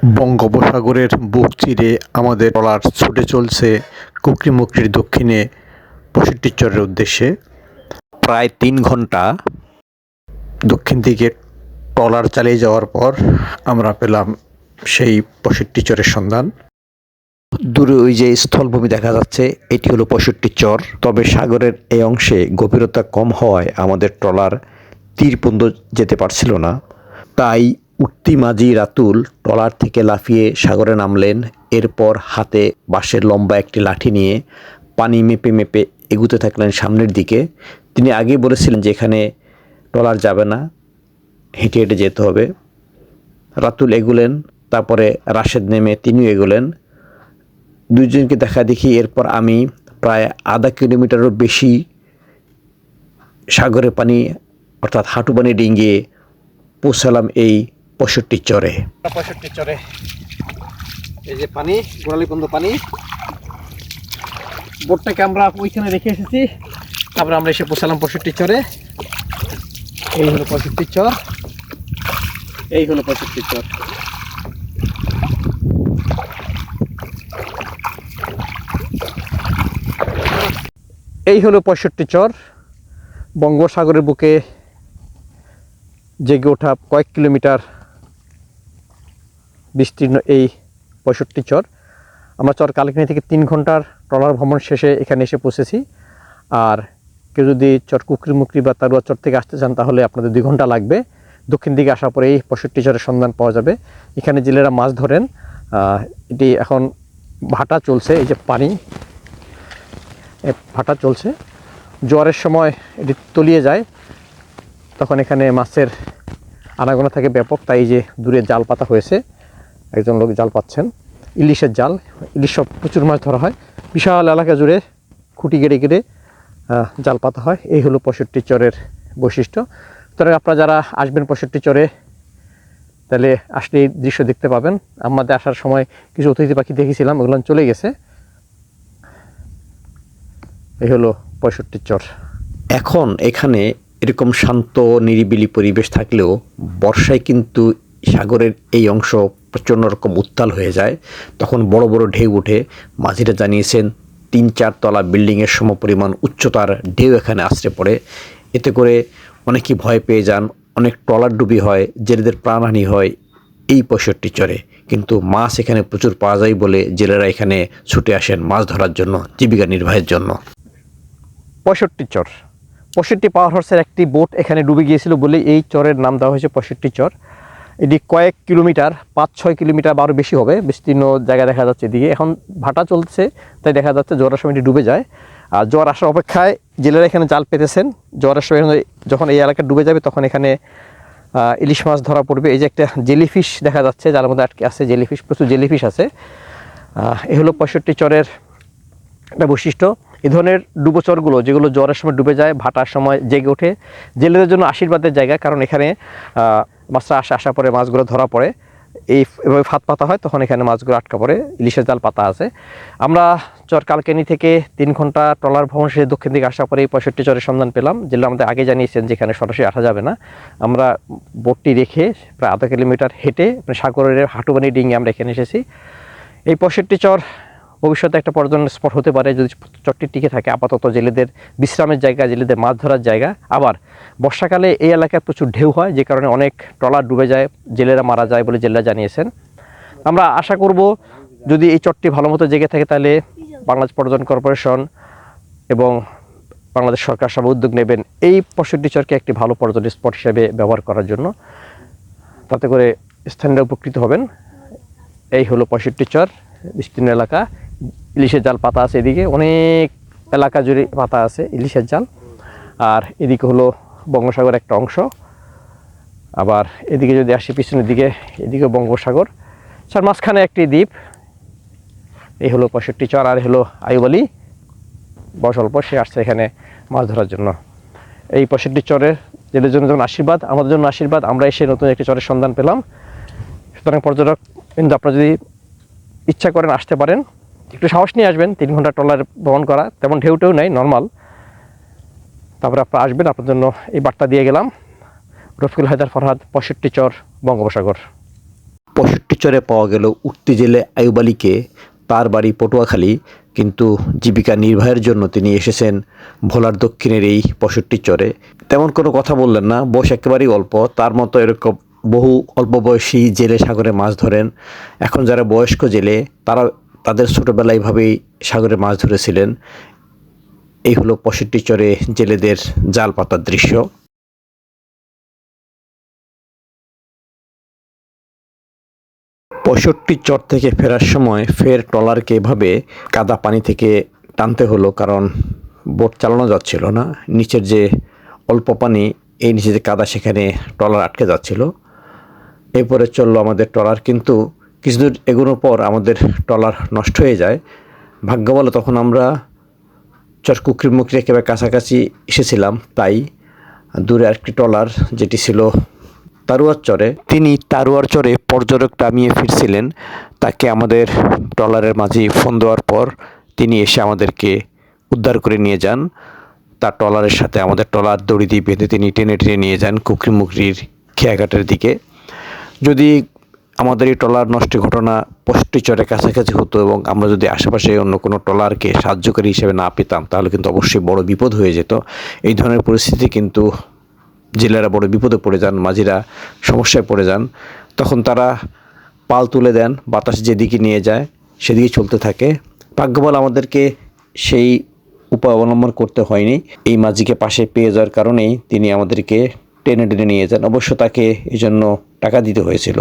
বঙ্গোপসাগরের বুক চিরে আমাদের ট্রলার ছুটে চলছে কুকরিমুকরির দক্ষিণে ৬৫ চরের উদ্দেশ্যে। প্রায় ৩ ঘন্টা দক্ষিণ দিকে ট্রলার চালিয়ে যাওয়ার পর আমরা পেলাম সেই ৬৫ চরের সন্ধান। দূরে ওই যে স্থলভূমি দেখা যাচ্ছে, এটি হলো ৬৫ চর। তবে সাগরের এই অংশে গভীরতা কম হওয়ায় আমাদের ট্রলার তীর পর্যন্ত যেতে পারছিল না। তাই উঠতি মাঝি রাতুল ট্রলার থেকে লাফিয়ে সাগরে নামলেন। এরপর হাতে বাঁশের লম্বা একটি লাঠি নিয়ে পানি মেপে মেপে এগুতে থাকলেন সামনের দিকে। তিনি আগেই বলেছিলেন যে এখানে ট্রলার যাবে না, হেঁটে হেঁটে যেতে হবে। রাতুল এগুলেন, তারপরে রাশেদ নেমে তিনিও এগোলেন। দুইজনকে দেখা দেখি এরপর আমি প্রায় আধা কিলোমিটারেরও বেশি সাগরের পানি অর্থাৎ হাঁটু পানি ডিঙিয়ে পৌঁছালাম এই ৬৫ চরে। ৬৫ চরে এই যে পানি, গোড়ালি পর্যন্ত পানি। বোটটাকে আমরা ওইখানে রেখে এসেছি, তারপরে আমরা এসে পৌঁছালাম ৬৫ চরে। এই হলো ৬৫ চর, এই হলো ৬৫ চর। এই হলো ৬৫ চর। বঙ্গোপসাগরের বুকে জেগে ওঠা কয়েক কিলোমিটার বিস্তীর্ণ এই ৬৫ চর। আমরা চর কালকিনি থেকে ৩ ঘন্টার ট্রলার ভ্রমণ শেষে এখানে এসে পৌঁছেছি। আর কেউ যদি চর কুকরিমুকরি বা তারুয়া চর থেকে আসতে চান তাহলে আপনাদের 2 ঘন্টা লাগবে। দক্ষিণ দিকে আসার পরে এই ৬৫ চরের সন্ধান পাওয়া যাবে। এখানে জেলেরা মাছ ধরেন। এটি এখন ভাটা চলছে, এই যে পানি ভাটা চলছে। জোয়ারের সময় এটি তলিয়ে যায়, তখন এখানে মাছের আনাগোনা থাকে ব্যাপক। তাই যে দূরে জাল পাতা হয়েছে, একজন লোক জাল পাচ্ছেন, ইলিশের জাল। ইলিশ সব প্রচুর মাছ ধরা হয়, বিশাল এলাকা জুড়ে খুঁটি গেড়ে গেড়ে জাল পাতা হয়। এই হলো ৬৫ চরের বৈশিষ্ট্য। তবে আপনারা যারা আসবেন ৬৫ চরে তাহলে আসলে এই দৃশ্য দেখতে পাবেন। আমাদের আসার সময় কিছু অতিথি পাখি দেখেছিলাম, ওগুলো চলে গেছে। এই হলো ৬৫ চর। এখন এখানে এরকম শান্ত নিরিবিলি পরিবেশ থাকলেও বর্ষায় কিন্তু সাগরের এই অংশ প্রচণ্ড রকম উত্তাল হয়ে যায়। তখন বড় বড় ঢেউ ওঠে। মাঝিরা জানিয়েছেন ৩-৪ তলা বিল্ডিংয়ের সমপরিমাণ উচ্চতার ঢেউ এখানে আছড়ে পড়ে। এতে করে অনেকেই ভয় পেয়ে যান, অনেক ট্রলার ডুবি হয়, জেলেদের প্রাণহানি হয় এই ৬৫ চরে। কিন্তু মাছ এখানে প্রচুর পাওয়া যায় বলে জেলেরা এখানে ছুটে আসেন মাছ ধরার জন্য, জীবিকা নির্বাহের জন্য। ৬৫ চর, ৬৫ পাওয়ার হর্সের একটি বোট এখানে ডুবে গিয়েছিল বলে এই চরের নাম দেওয়া হয়েছে ৬৫ চর। এটি কয়েক কিলোমিটার, 5-6 কিলোমিটার বা আরও বেশি হবে, বিস্তীর্ণ জায়গা দেখা যাচ্ছে এদিকে। এখন ভাটা চলছে, তাই দেখা যাচ্ছে জোয়ারের সময় এটি ডুবে যায়। আর জোয়ার আসার অপেক্ষায় জেলেরা এখানে জাল পেতেছেন। জোয়ারের সময় যখন এই এলাকা ডুবে যাবে তখন এখানে ইলিশ মাছ ধরা পড়বে। এই যে একটা জেলিফিশ দেখা যাচ্ছে, যার মধ্যে আটকে আছে জেলিফিশ, প্রচুর জেলিফিশ আছে। এই হলো ৬৫ চরের একটা বৈশিষ্ট্য। এই ধরনের ডুবোচরগুলো যেগুলো জ্বরের সময় ডুবে যায়, ভাটার সময় জেগে ওঠে, জেলেদের জন্য আশীর্বাদের জায়গা। কারণ এখানে মাছরা আসার পরে মাছগুলো ধরা পড়ে, এভাবে ফাঁদ পাতা হয়, তখন এখানে মাছগুলো আটকা পড়ে, ইলিশের জাল পাতা আছে। আমরা চর কালকেনি থেকে 3 ঘন্টা ট্রলার ভ্রমণ শেষে দক্ষিণ দিকে আসার পরে এই ৬৫ চরের সন্ধান পেলাম। যেগুলো আমাদের আগে জানিয়েছেন যেখানে সরাসরি আসা যাবে না। আমরা বোটটি রেখে প্রায় আধা কিলোমিটার হেঁটে সাগরের হাঁটুবানি ডিঙে আমরা এখানে এসেছি। এই ৬৫ চর ভবিষ্যতে একটা পর্যটন স্পট হতে পারে যদি চরটি টিকে থাকে। আপাতত জেলেদের বিশ্রামের জায়গা, জেলেদের মাছ ধরার জায়গা। আবার বর্ষাকালে এই এলাকায় প্রচুর ঢেউ হয়, যে কারণে অনেক ট্রলার ডুবে যায়, জেলেরা মারা যায় বলে জেলেরা জানিয়েছেন। আমরা আশা করব যদি এই চরটি ভালো মতো জেগে থাকে তাহলে বাংলাদেশ পর্যটন কর্পোরেশন এবং বাংলাদেশ সরকার সব উদ্যোগ নেবেন এই ৬৫ চরকে একটি ভালো পর্যটন স্পট হিসেবে ব্যবহার করার জন্য। তাতে করে স্থানীয়রা উপকৃত হবেন। এই হলো ৬৫ চর, বিস্তীর্ণ এলাকা। ইলিশের জাল পাতা আছে এদিকে, অনেক এলাকা জুড়ে পাতা আছে ইলিশের জাল। আর এদিকে হলো বঙ্গোপসাগর একটা অংশ। আবার এদিকে যদি আসি পিছনের দিকে, এদিকে বঙ্গোপসাগর, তার মাঝখানে একটি দ্বীপ। এই হলো ৬৫ চর। আর হলো আইয়ুব আলী, বয়স অল্প, সে আসছে এখানে মাছ ধরার জন্য। এই ৬৫ চরের জেলের জন্য যখন আশীর্বাদ, আমাদের জন্য আশীর্বাদ। আমরা এসে নতুন একটি চরের সন্ধান পেলাম। সুতরাং পর্যটক কিন্তু আপনারা যদি ইচ্ছা করেন আসতে পারেন, একটু সাহস নিয়ে আসবেন। 3 ঘন্টা ট্রলার ভ্রমণ করা, তেমন ঢেউ নাই, নর্মাল। তারপরে আপনারা আসবেন, আপনার জন্য এই বার্তা দিয়ে গেলাম। রফিকুল হায়দার ফরহাদ, ৬৫ চর, বঙ্গোপসাগর। 65 চরে পাওয়া গেল উঠতি জেলে আইয়ুব আলীকে। তার বাড়ি পটুয়াখালী, কিন্তু জীবিকা নির্বাহের জন্য তিনি এসেছেন ভোলার দক্ষিণের এই 65 চরে। তেমন কোনো কথা বললেন না, বয়স একেবারেই অল্প। তার মতো এরকম বহু অল্প বয়সী জেলে সাগরে মাছ ধরেন। এখন যারা বয়স্ক জেলে তারা তাদের ছোটোবেলায় এভাবেই সাগরে মাছ ধরেছিলেন। এই হলো 65 চরে জেলেদের জাল পাতার দৃশ্য। 65 চর থেকে ফেরার সময় ফের ট্রলারকে এভাবে কাদা পানি থেকে টানতে হলো, কারণ বোট চালানো যাচ্ছিল না। নিচের যে অল্প পানি, এই নিচে যে কাদা, সেখানে ট্রলার আটকে যাচ্ছিল। এরপরে চললো আমাদের ট্রলার, কিন্তু কিছুদূর এগোনোর পর আমাদের ট্রলার নষ্ট হয়ে যায়। ভাগ্য বলে তখন আমরা চর কুকরিমুকরি একেবারে কাছাকাছি এসেছিলাম, তাই দূরে আরেকটি ট্রলার যেটি ছিল তারুয়ার চরে, তিনি তারুয়ার চরে পর্যটক নামিয়ে ফিরছিলেন। তাকে আমাদের ট্রলারের মাঝি ফোন দেওয়ার পর তিনি এসে আমাদেরকে উদ্ধার করে নিয়ে যান। তার ট্রলারের সাথে আমাদের ট্রলার দড়ি দিয়ে বেঁধে তিনি টেনে টেনে নিয়ে যান কুকরিমুকরির খেয়াঘাটের দিকে। যদি আমাদের এই ট্রলার নষ্টের ঘটনা 65 চরের কাছাকাছি হতো এবং আমরা যদি আশেপাশে অন্য কোনো ট্রলারকে সাহায্যকারী হিসেবে না পেতাম, তাহলে কিন্তু অবশ্যই বড় বিপদ হয়ে যেত। এই ধরনের পরিস্থিতি কিন্তু জেলেরা বড় বিপদে পড়ে যান, মাঝিরা সমস্যায় পড়ে যান। তখন তারা পাল তুলে দেন, বাতাস যেদিকে নিয়ে যায় সেদিকে চলতে থাকে। ভাগ্যবল আমাদেরকে সেই উপায় অবলম্বন করতে হয়নি। এই মাঝিকে পাশে পেয়ে যাওয়ার কারণেই তিনি আমাদেরকে টেনে টেনে নিয়ে যান। অবশ্য তাকে এই জন্য টাকা দিতে হয়েছিল।